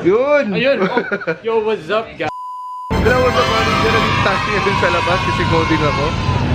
Yun! Ayun! Oh. Yo, what's up, guys? Hello, what's up, mga ninja? Nag-taxi din sa labas kasi coding ako.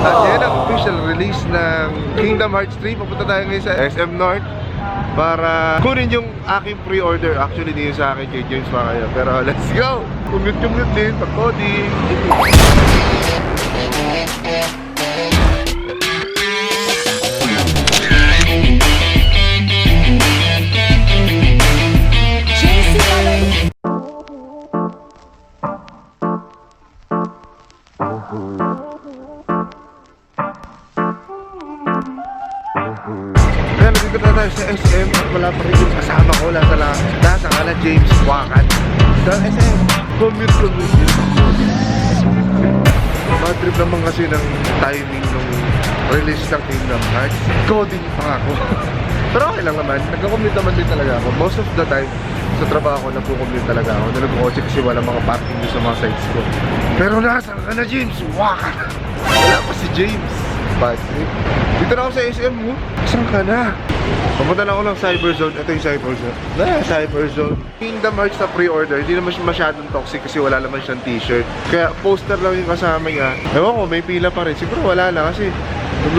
At yan ang official release ng Kingdom Hearts 3. Papunta tayo ngayon sa SM North para kunin yung aking pre-order. Actually, di yun sa akin kay James Wakaya. Pero let's go! Kumute-kumute din pag coding. Kaya nandito na tayo sa SM at wala pa rin yung kasama ko. Nasa nga na James Wakan sa SM. Commute. Bad trip naman kasi ng timing nung release ng Kingdom Hearts. Coding pa nga ako. Pero okay lang naman. Nagko-commute naman din talaga ako. Most of the time sa trabaho ko, nagko-commute talaga ako. Nag-coach kasi wala mga parking sa mga sites ko. Pero nasa ka na James Wakan. Wala pa si James. Bad trip. Dito na ako sa SM mo. Saan ka na? Papunta na ako ng Cyberzone. Ito yung Cyberzone. Cyberzone. Kingdom Hearts na pre-order. Hindi naman masyadong toxic kasi wala naman siyang t-shirt. Kaya poster lang yung kasama niya. Ewan ko, may pila pa rin. Siguro wala na kasi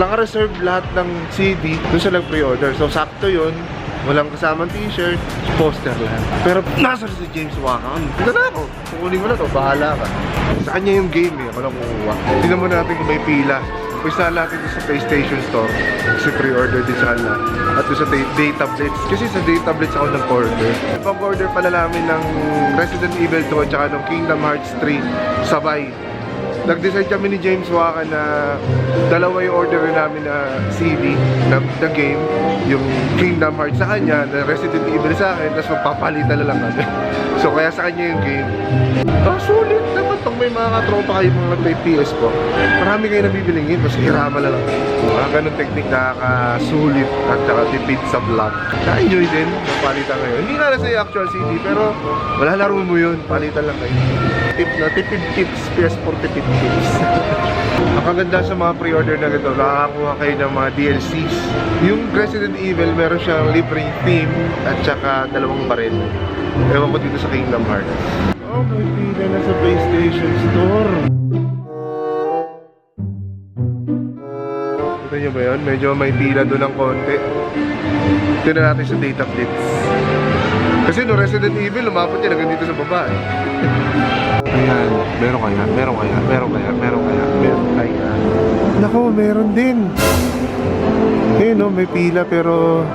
naka-reserve lahat ng CD doon sa nag-pre-order. So sakto yun. Walang kasamang t-shirt, poster lang. Pero nasa si James Wakan. Dito na ako. Kukunin mo na to, bahala ka. Sa kanya yung game eh. Ako lang kukuha. Tingnan mo natin kung may pila. Pwesta natin doon sa PlayStation Store. Kasi pre-order din sa kanila. At doon sa Data Blitz. Kasi sa Data Blitz ako nag-order. Pag-order pala namin ng Resident Evil 2 at saka ng Kingdom Hearts 3 sabay. Nag-decide kami ni James Wakan na dalawa yung order namin na CD na the game, yung Kingdom Hearts sa kanya, na Resident Evil sa akin, tapos magpapalitan na lang kami. So kaya sa kanya yung game. Oh, sulit naman pag may mga katropa kayo mga nag-play PS po. Marami kayo nabibilingin, mas hirama na lang. Mga ganun technique nakakasulit at saka tipid sa vlog. Na-enjoy din, palitan kayo. Hindi nga na sa actual CD, pero wala laro mo yun, palitan lang kayo. Tip na, tipid tips, PS4 tipid tips. Ang kaganda sa mga pre-order na ito, nakakakuha kayo ng mga DLCs. Yung Resident Evil, meron siyang libreng theme at saka dalawang baril. Ewan ko dito sa Kingdom Hearts. Oh, may pila na sa PlayStation Store. Kita nyo ba yun? Medyo may pila doon ng konti. Tignan natin sa Data Blitz. Kasi no Resident Evil, lumapot yan hanggang dito sa baba eh. Ayan, meron kaya. Nako, meron din. Eh no, may pila pero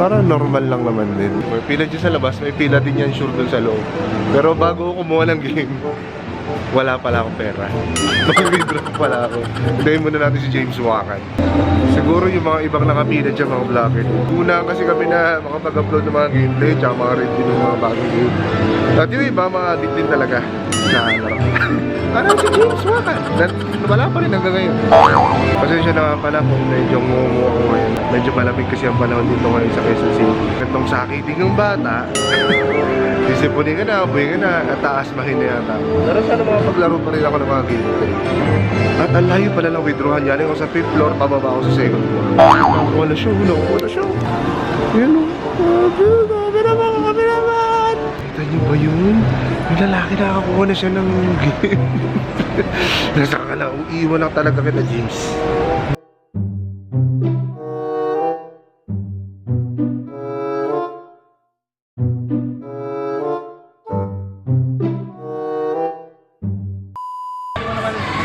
parang normal lang naman din. May pila dyan sa labas, may pila din yan sure dun sa loob. Pero bago ako kumuha ng game, wala pala akong pera. Mag-withdraw pala ako. Hintayin muna natin si James Wakan. Siguro yung mga ibang nakapila dyan, mga vlogger. Una kasi kami na makapag-upload ng mga gameplay tsaka mga review ng mga bagong game. At yung iba, mga addict din talaga sa laro. Ano si James Wakan? Wala pa rin hanggang ngayon. Pasensya na nga pala kung medyo ngumu ako ngayon. Medyo malamig kasi ang panahon dito ngayon sa Quezon City. Itong sakiting ng bata, disipunin ka na, buhay ka na, at taas mahina yata. Pero sana makapaglaro pa rin ako ng mga gameplay. At ang layo pala ng withdrawal. Yan ako sa 5th floor, pababa ako sa 2nd floor. Wala siya. Yan o. Kami naman. Kita niyo ba yun? Yung lalaki nakakuha na siya ng game. Nasa ka lang, iiwan lang talaga kita, James.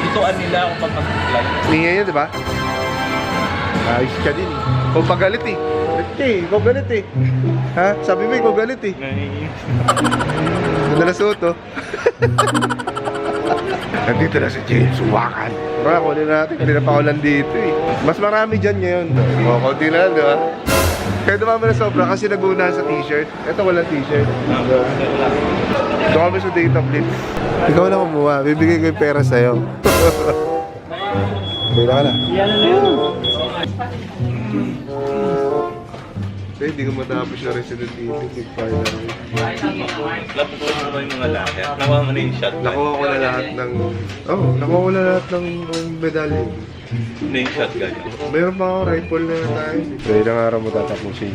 Ituan nila kung pag-vlog. Tingnan niya, di ba? Ayos ka din eh. Kung pagalit eh. Ikaw galit eh. Ha? Sabi mo ikaw galit eh. Ganda na suot oh. Nandito na si James Wakan. Baka kunin natin. Kanina pa ako nandito eh. Mas marami dyan ngayon. O, konti na lang, di ba? Kaya dumami na sobra kasi nag-uunahan sa t-shirt. Ito walang t-shirt. Ito kami sa Data Blitz. Ikaw na kumuha. Bibigay ko yung pera sa'yo. Kaya ka na. Yan na yun. Kasi hindi ko matapos na Resident Evil. Nag-fire na rin. Lapot ko naman yung mga lahat. Nakuha mo na yung shot. Nakuha ko na lahat ng... nakuha ko na lahat ng medallion. Na yung shot ganyan. Meron pa ako rifle na tayo. So, ilang araw mo tatapusin.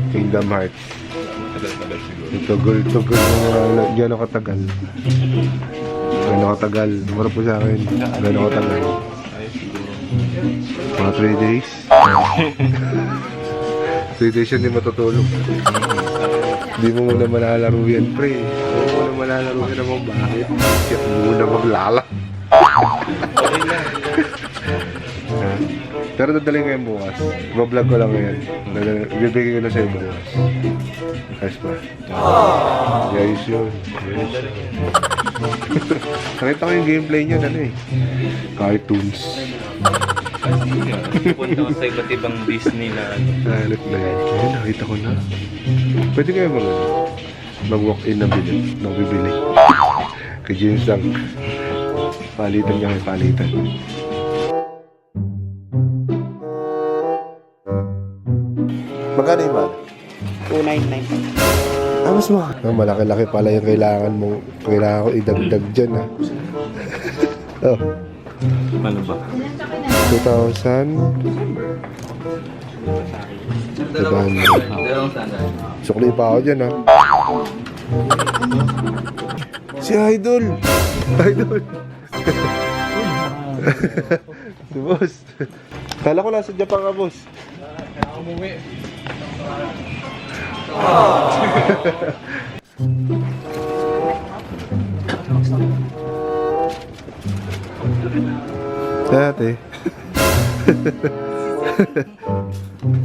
Kingdom Hearts. Tagal-tagal siguro. Tugol mga gano'ng katagal. Gano'ng katagal. Mura po sa akin. Gano'ng katagal. Ay, siguro. Mga 3 days. 3 days yun di matutulog. Hindi mo muna malalaro yan, pre. Hindi mo muna malalaro yan naman. Bakit? Kasi muna maglala. Okay lang. Pero dadalhin ko yan bukas. Bablog ko lang ngayon. Ibibigay ko na sa'yo bukas. Ayos pa. Ayos yun. Ayos. Nakita ko yung gameplay nyo, ano eh. Cartoons. Punta ko sa iba't ibang Disney na Hanip na yan. Ayun, nakita ko na. Pwede kayo mag-walk-in na bili. Nang bibili. Kay James lang. Palitan niya kay palitan. Magkano yung bag? 299. Mas mahal. Malaki-laki pala yung kailangan mo. Kailangan ko idagdag dyan ha. Oh, ano ba? 2,000. Sukli pa ako dyan ha. Si Idol. Idol. Si boss. Kala ko nasa Japan ka, boss. Dati.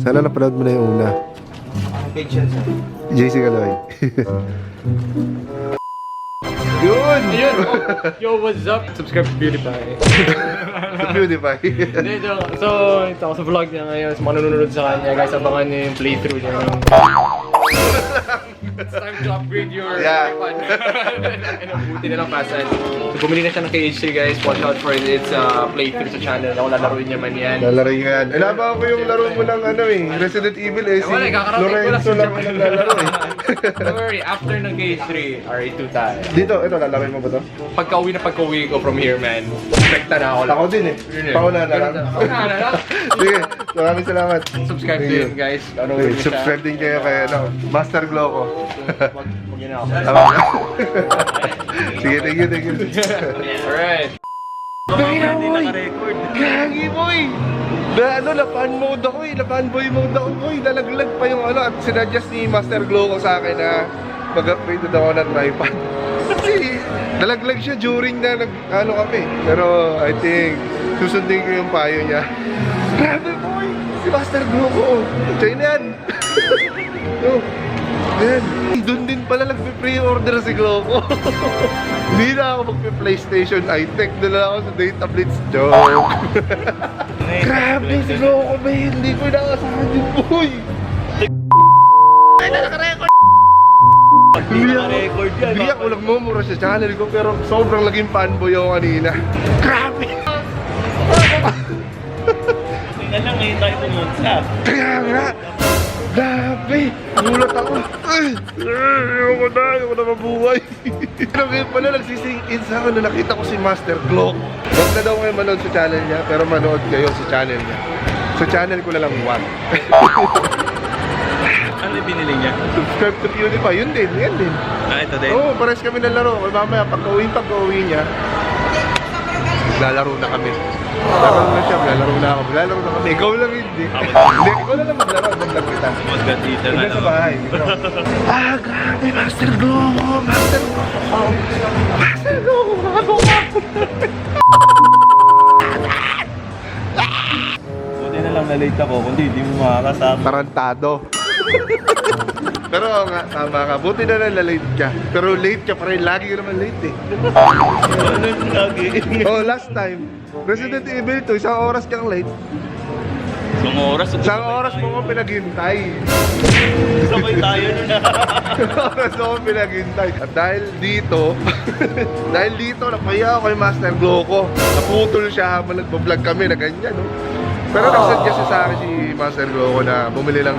Sana napanood mo na yung una. JC Kaloy. Yun! Ayun! Yo, what's up? Subscribe to PewDiePie. Sa PewDiePie. Hindi, joke. So, ito ako sa vlog niya ngayon. Sa mga nanonood sa kanya, guys, abangan niyo yung playthrough niya. It's time to upgrade your Yeah. iPad. Buti na lang pasan. So, bumili na siya ng KH3, guys. Watch out for its playthrough sa channel. Ako lalaroin niya man yan. Lalaro yan. Alaban ko yung laro mo ng ano eh. Resident Evil eh. Si Wala, kakarating ko lang Lorenzo sa lang Japan. ang lalaro eh. Don't worry, after ng KH3, RA2 tayo. Dito, ito, lalaroin mo ba to? Pagka-uwi ko from here, man. Expecta na ako. Ako din eh. Pauna na lang. Pauna na lang. Sige, maraming salamat. Subscribe Thank to you. yun, guys. Ano Okay, subscribe din kayo kay ano, Master Gloco. Wag yun ako. Tama ba? Sige, thank you, thank you. Alright. Hindi naka-record. Gagi boy! Na ano, na-fan mode ako eh. Na-fanboy mode ako boy. Nalaglag pa yung ano. At sinadjust ni Master Gloco sa akin na mag-upgrade ako ng tripod. Kasi nalaglag siya during na nag-ano kami. Pero I think susundin ko yung payo niya. Grabe boy! Si Master Gloco. Siya na yan. Oh, yan. Doon din pala nagpe-pre-order si Gloco. Hindi na ako magpe-PlayStation iTech. Doon lang ako sa Data Blitz. Joke. Grabe si Gloco ba? Hindi ko inakasahan yung boy. Hindi naka-record yan. Hindi ako nagmumura sa channel ko pero sobrang laging fanboy ako kanina. Grabe! Tingnan lang ngayon tayo pumunta. Kaya nga! Grabe! Gulat ako! Ayoko na mabuhay! Pero ngayon pala nagsising in sa akin na nakita ko si Master Glock. Huwag na daw kayo manood sa channel niya pero manood kayo sa channel niya. Sa channel ko na lang one. Ano yung binili niya? Subscribe to PewDiePie, yun din, yan din. Ito din. Oo, pares kami ng laro. Mamaya, pagka-uwi niya, lalaro na kami. Lalaro na siya, lalaro na ako. Lalaro na kami. Ikaw lang hindi. Hindi, ikaw na lang maglaro. Maglag kita. Magkatita na Hindi sa bahay. Ikaw. Grabe, Master Gloco! Master Gloco! Master Gloco! Bago ka! Buti na lang na-late ako, kundi hindi mo makakasama. Tarantado. Pero nga, tama ka. Buti na late ka. Pero late ka pa rin. Lagi ka naman late eh. Ano yung lagi? Oh, last time. Resident Evil 2, isang oras kang late. Isang oras. Isang oras mo ko pinaghintay. Sabay tayo nun na. Oras mo ko pinaghintay. At dahil dito, napahiya ako kay Master Gloco. Naputol siya habang nagpa-vlog kami na ganyan, no? Pero nagsuggest siya sa akin si Master Gloco na bumili lang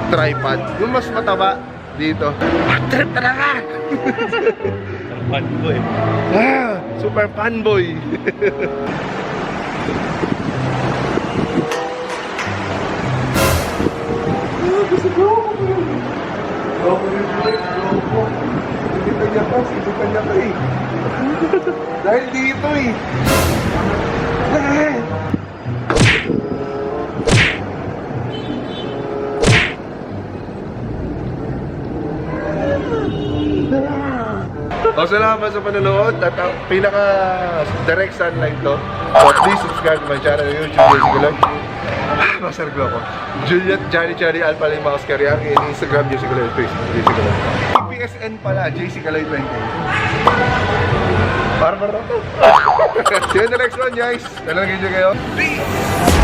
tripod. Yung mas mataba dito. Trip talaga! Fan ko eh. Super fanboy! Gusto ko! Dahil dito eh. O, salamat sa panonood at ang pinaka direct sunlight to. So please subscribe to my channel on YouTube, JC Galoy. Masargo ako. Juliet, Johnny Alpha Lima Oscar Yang, in Instagram, JC Galoy, Facebook, JC Galoy. PSN pala, JC Galoy 20. Para to. See you in the next one, guys. Talagang kayo. Peace!